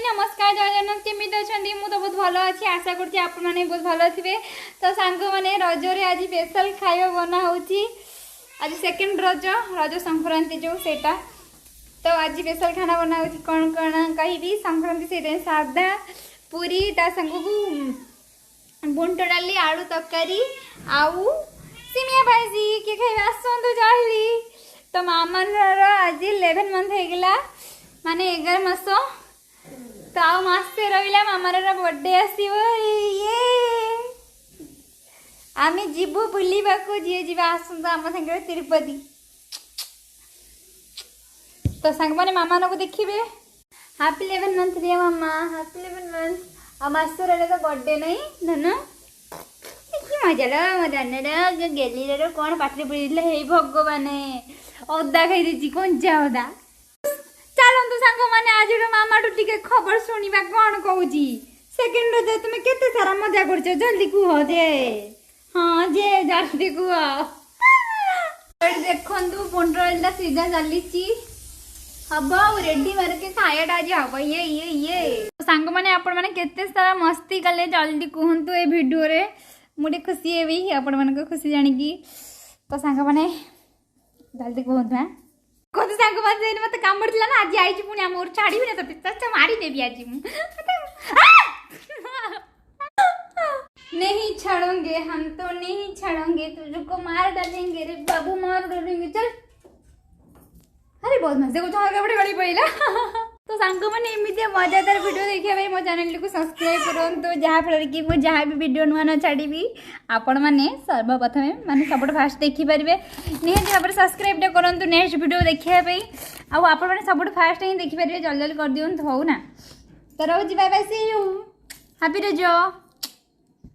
नमस्कार जय जगन्नाथ केमी अच्छा मुझे तो बहुत भल अच्छी आशा करती आप बहुत भल थे। तो सांग मैंने रजरे आज स्पेशल खाଇବା बना होची आज सेकंड रज संक्रांति जो सेटा तो आज स्पेशल खाना बना होची कौन कौन कहि संक्रांति से सादा पूरी ता संग को बुंट डाली आलू तरकारी आउ सिमिया भाजी के खाई आसतु जाइली। तो मामा आज 11 मंथ होगा माने 11 मास तो आउ मासे रहा मामार बर्थडे आसो ये आम जीवु बुलवा जी जी आसत आम सागर तिरुपति। तो सांग मैंने मामा को देखिए हैप्पी 11 मंथ दिया मामा हैप्पी 11 मंथ आ मास रहा तो बर्थडे नहीं धन मजा गेली कौन पाटे पड़े हे भगवान अदा खाई कंचा अदा। चलतु सांग मैंने आज मामा टू टे खबर शुणा कौन कौच सेकेंड रज तुम केते सारा मजा कर जल्दी कह जे हाँ जे जल्दी कह देखु पुंडरटा सीधा चली हम रेडी मार्के खायाटा आज हम ये सांग मैंने आपण मैंने केते सारा मस्ती कले जल्दी कहतु ए वीडियो रे मुझे खुशी हेबी आपण मान खुशी जानिकी। तो सांग मैंने जल्दी कहतु हाँ कौन सांग मैंने मत काम पड़ा ना आज आई पुणी आम छाड़ी ना तो मारीदेवी आज नहीं छोड़ोगे हम तो नहीं छोड़ोगे तुझको मार डालेंगे रे बाबू मार डालेंगे चल अरे बहुत मजे को बड़े गड़ी पड़ा। तो सांग मैंने एमती मजादार वीडियो देखा मो चैनल को सब्सक्राइब करूँ जहाँफल कि मुझे जहाँ भी वीडियो नुआ न छाड़ी आपण मैंने सर्वप्रथमे माने सब फास्ट देखिपारे निहत भाव सब्सक्राइब करूँ नेक्स्ट वीडियो देखापी आपण मैंने सब फास्ट ही देखिपारे जल्दी जल्दी कर दिखाँ हो ना। तो रोज bye bye see you happy रज।